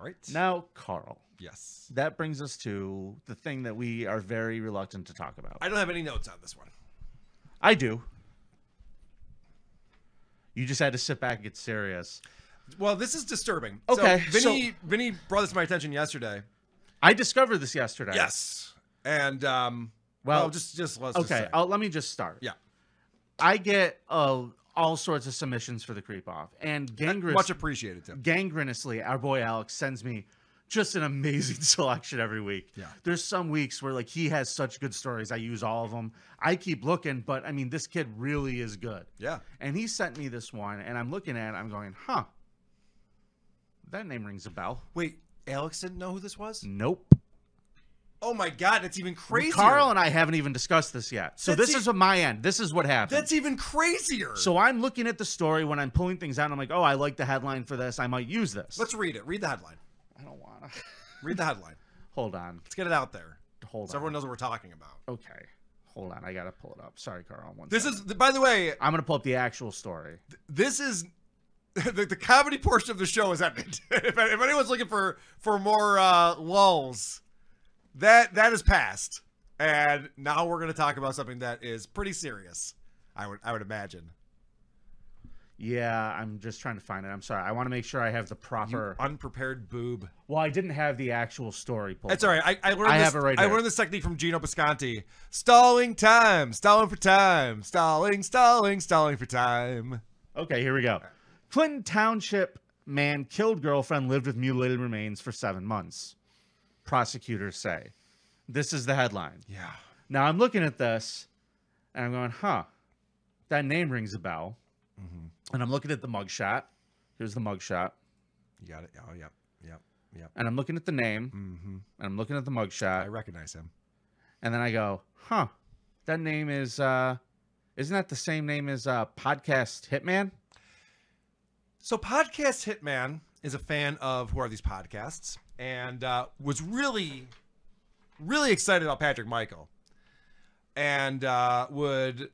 right. Now, Carl. Yes. That brings us to the thing that we are very reluctant to talk about. I don't have any notes on this one. I do. You just had to sit back and get serious. Well, this is disturbing. Okay. So Vinnie brought this to my attention yesterday. I discovered this yesterday. Yes. And well, just let's okay. just say. Let me just start. Yeah. I get all sorts of submissions for the creep off, and much appreciated, Tim. Gangrenously, our boy Alex sends me just an amazing selection every week. Yeah. There's some weeks where like he has such good stories. I use all of them. I keep looking, but I mean, this kid really is good. Yeah. And he sent me this one, and I'm looking at it. I'm going, huh? That name rings a bell. Wait, Alex didn't know who this was? Nope. Oh my God, it's even crazier. Carl and I haven't even discussed this yet. So this is on my end. This is what happened. That's even crazier. So I'm looking at the story when I'm pulling things out. And I'm like, oh, I like the headline for this. I might use this. Let's read it. Read the headline. I don't want to. Read the headline. Hold on. Let's get it out there. Hold on. So everyone knows what we're talking about. Okay. Hold on. I got to pull it up. Sorry, Carl. This is, by the way, I'm going to pull up the actual story. This is the comedy portion of the show is ended. if anyone's looking for more lulls, that is past. And now we're going to talk about something that is pretty serious. I would imagine. Yeah, I'm just trying to find it. I'm sorry. I want to make sure I have the proper unprepared boob. Well, I didn't have the actual story pulled. That's all right. I learned I this, have it right I here. learned this technique from Gino Bisconti. Stalling time, stalling for time, stalling for time. Okay, here we go. Clinton Township man killed girlfriend, lived with mutilated remains for 7 months. Prosecutors say. This is the headline. Yeah. Now I'm looking at this, and I'm going, huh, that name rings a bell. Mm-hmm. And I'm looking at the mugshot. Here's the mugshot. You got it. Oh, yep. And I'm looking at the name. Mm-hmm. And I'm looking at the mugshot. I recognize him. And then I go, huh, that name is, isn't that the same name as Podcast Hitman? So Podcast Hitman is a fan of Who Are These Podcasts and was really, really excited about Patrick Michael and would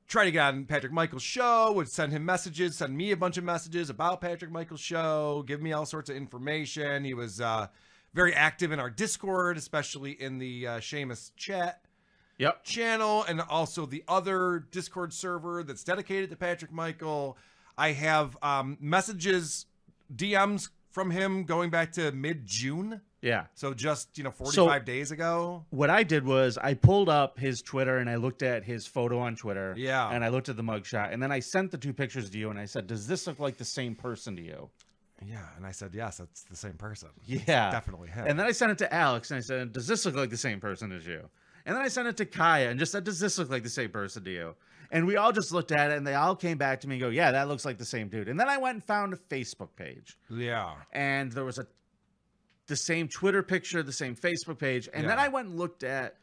try to get on Patrick Michael's show, would send him messages, send me a bunch of messages about Patrick Michael's show, give me all sorts of information. He was very active in our Discord, especially in the Seamus chat channel, and also the other Discord server that's dedicated to Patrick Michael. I have messages, DMs from him going back to mid-June. Yeah. So just, 45 days ago. What I did was I pulled up his Twitter and I looked at his photo on Twitter. Yeah. And I looked at the mugshot. And then I sent the 2 pictures to you and I said, does this look like the same person to you? Yeah. And I said, yes, that's the same person. Yeah. It's definitely him. And then I sent it to Alex and I said, does this look like the same person as you? And then I sent it to Kaya and just said, does this look like the same person to you? And we all just looked at it and they all came back to me and go, yeah, that looks like the same dude. And then I went and found a Facebook page. Yeah. And there was the same Twitter picture, the same Facebook page. And then I went and looked at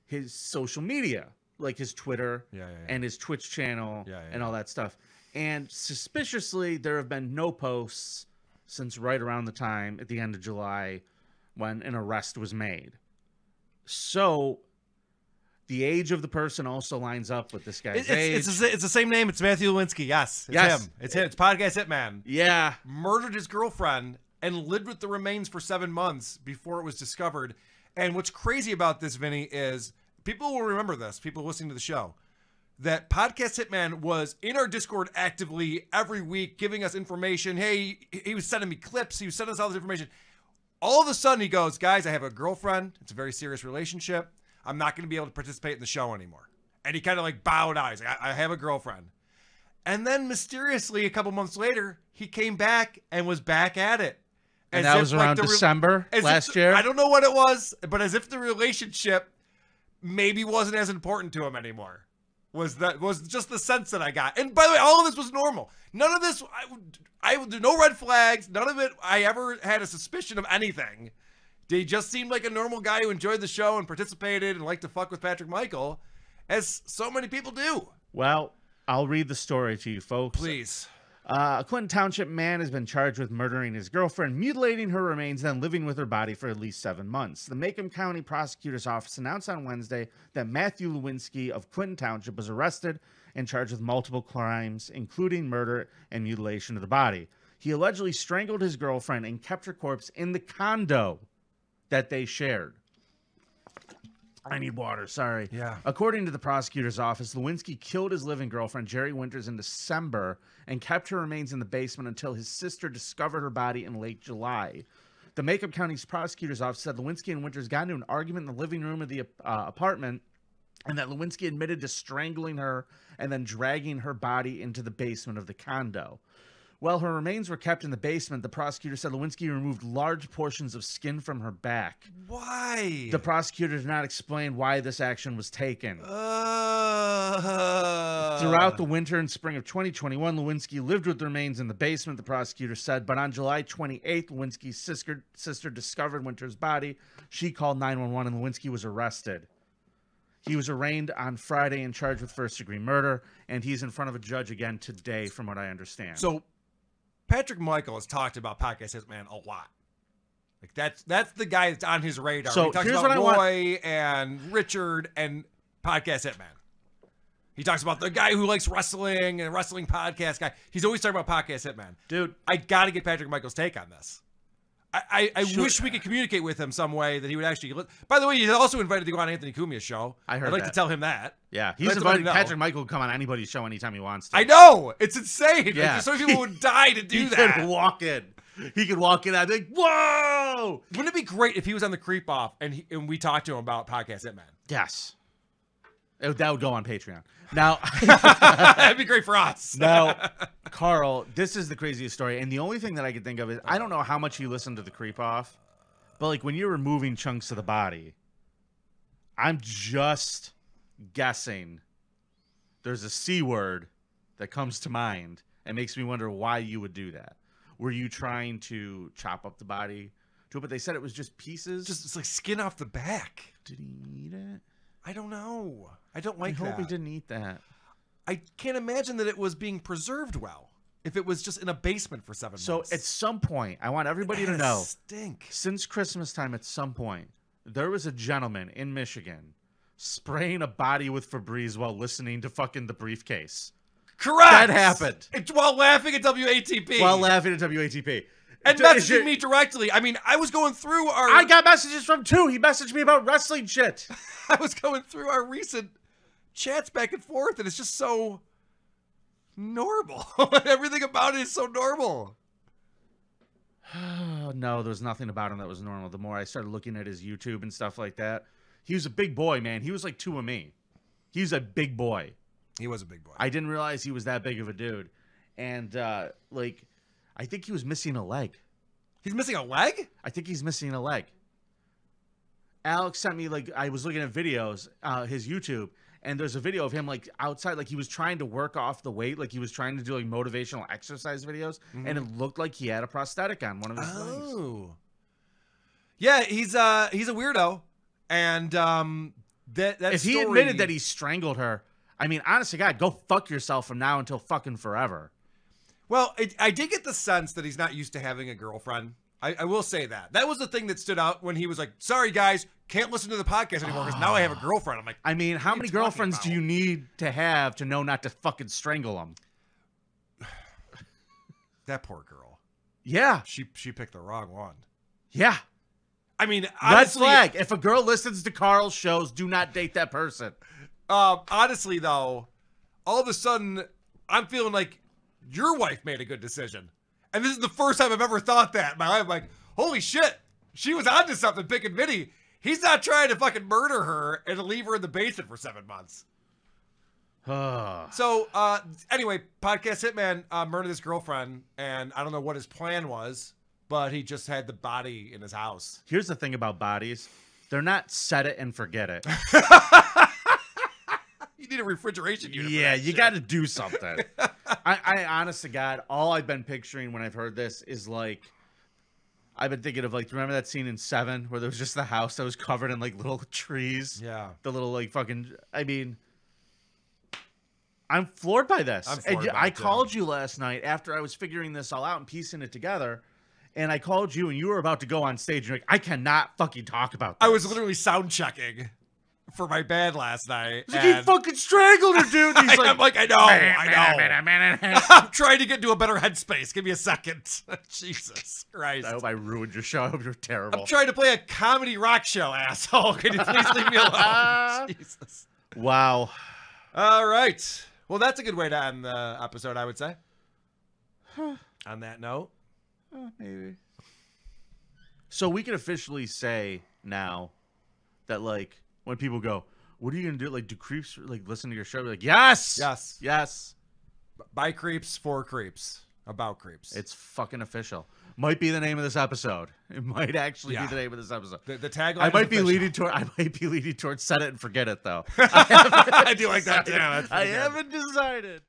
his social media, like his Twitter and his Twitch channel and all that stuff. And suspiciously, there have been no posts since right around the time at the end of July when an arrest was made. So the age of the person also lines up with this guy's age. It's the same name. It's Mathew Lewinski. Yes. It's him. It's him. It's Podcast Hitman. Yeah. Murdered his girlfriend and lived with the remains for 7 months before it was discovered. And what's crazy about this, Vinny, is people will remember this, people listening to the show, that Podcast Hitman was in our Discord actively every week giving us information. Hey, he was sending me clips. He was sending us all this information. All of a sudden he goes, guys, I have a girlfriend. It's a very serious relationship. I'm not going to be able to participate in the show anymore. And he kind of like bowed out. He's like, I have a girlfriend. And then mysteriously, a couple months later, he came back and was back at it. And that was around December last year? I don't know what it was, but as if the relationship maybe wasn't as important to him anymore. Was just the sense that I got. And by the way, all of this was normal. None of this, I would no red flags. None of it, I ever had a suspicion of anything. He just seemed like a normal guy who enjoyed the show and participated and liked to fuck with Patrick Michael, as so many people do. Well, I'll read the story to you, folks. Please. A Clinton Township man has been charged with murdering his girlfriend, mutilating her remains, then living with her body for at least 7 months. The Macomb County Prosecutor's Office announced on Wednesday that Mathew Lewinski of Clinton Township was arrested and charged with multiple crimes, including murder and mutilation of the body. He allegedly strangled his girlfriend and kept her corpse in the condo that they shared. I need water, sorry. Yeah. According to the prosecutor's office, Lewinski killed his living girlfriend, Jerry Winters, in December and kept her remains in the basement until his sister discovered her body in late July. The Macomb County's prosecutor's office said Lewinski and Winters got into an argument in the living room of the apartment, and that Lewinski admitted to strangling her and then dragging her body into the basement of the condo. While her remains were kept in the basement, the prosecutor said Lewinski removed large portions of skin from her back. Why? The prosecutor did not explain why this action was taken. Throughout the winter and spring of 2021, Lewinski lived with the remains in the basement, the prosecutor said. But on July 28th, Lewinski's sister discovered Winters' body. She called 911 and Lewinski was arrested. He was arraigned on Friday and charged with first-degree murder, and he's in front of a judge again today, from what I understand. So, Patrick Michael has talked about Podcast Hitman a lot. Like that's the guy that's on his radar. So he talks about Roy and Richard and Podcast Hitman. He talks about the guy who likes wrestling and wrestling podcast guy. He's always talking about Podcast Hitman. Dude, I got to get Patrick Michael's take on this. I wish we could communicate with him some way that he would actually. By the way, he's also invited to go on Anthony Cumia's show. I heard I'd like that. to tell him that. Yeah, he's invited. Patrick Michael can come on anybody's show anytime he wants to. I know, it's insane. Yeah. Like, so many people would die to do that. He could walk in. He could walk in and be like, "Whoa!" Wouldn't it be great if he was on the Creep Off and we talked to him about Podcast Hitman? Yes, that would go on Patreon. Now, that'd be great for us. Now, Karl, this is the craziest story, and the only thing that I could think of is I don't know how much you listened to the Creep Off, but like when you're removing chunks of the body, I'm just guessing there's a C word that comes to mind and makes me wonder why you would do that. Were you trying to chop up the body? But they said it was just pieces. Just it's like skin off the back. Did he eat it? I don't know. I don't like that. I hope he didn't eat that. I can't imagine that it was being preserved well. If it was just in a basement for 7 months. So at some point, I want everybody to know. Stink. Since Christmas time, at some point, there was a gentleman in Michigan spraying a body with Febreze while listening to fucking The Briefcase. Correct. That happened. While laughing at WATP. While laughing at WATP. And messaging me directly. I mean, I was going through our... I got messages from two. He messaged me about wrestling shit. I was going through our recent chats back and forth, and it's just so normal. Everything about it is so normal. No, there was nothing about him that was normal. The more I started looking at his YouTube and stuff like that, he was a big boy, man. He was like 2 of me. He was a big boy. He was a big boy. I didn't realize he was that big of a dude. And, like... I think he was missing a leg. He's missing a leg? I think he's missing a leg. Alex sent me, like, I was looking at videos, his YouTube, and there's a video of him, like, outside, like, he was trying to work off the weight, like, he was trying to do, like, motivational exercise videos, and it looked like he had a prosthetic on one of his legs. Oh. Yeah, he's a weirdo, and that if story... he admitted that he strangled her, I mean, honest to God, go fuck yourself from now until fucking forever. Well, I did get the sense that he's not used to having a girlfriend. I will say that. That was the thing that stood out when he was like, sorry, guys, can't listen to the podcast anymore because now I have a girlfriend. I'm like, I mean, how many girlfriends do you need to have to know not to fucking strangle them? That poor girl. Yeah. She picked the wrong one. Yeah. I mean, honestly... Red flag. If a girl listens to Karl's shows, do not date that person. Honestly, though, all of a sudden, I'm feeling like your wife made a good decision. And this is the first time I've ever thought that in my life. I'm like, holy shit, she was onto something picking Vinnie. He's not trying to fucking murder her and leave her in the basement for 7 months. So, anyway, Podcast Hitman murdered his girlfriend, and I don't know what his plan was, but he just had the body in his house. Here's the thing about bodies. They're not set it and forget it. You need a refrigeration unit. Yeah, you got to do something. I honest to God, all I've been picturing when I've heard this is like, I've been thinking of like, remember that scene in 7 where there was just the house that was covered in like little trees? Yeah. The little like fucking, I mean, I'm floored by this. I called you last night after I was figuring this all out and piecing it together. And I called you and you were about to go on stage. And you're like, I cannot fucking talk about this. I was literally sound checking. for my band last night. He's like, he fucking strangled her, dude. And he's like, I'm like, I know. I'm trying to get into a better headspace. Give me a second. Jesus Christ. I hope I ruined your show. I hope you're terrible. I'm trying to play a comedy rock show, asshole. Can you please leave me alone? Jesus. Wow. All right. Well, that's a good way to end the episode, I would say. On that note. Maybe. So we can officially say now that, like, when people go, what are you going to do? Like, do creeps, like, listen to your show? Be like, yes! Yes. Yes. By creeps, for creeps. About creeps. It's fucking official. Might be the name of this episode. It might actually be the name of this episode. The tagline I might be leading towards set it and forget it, though. I do like that, too. I haven't decided.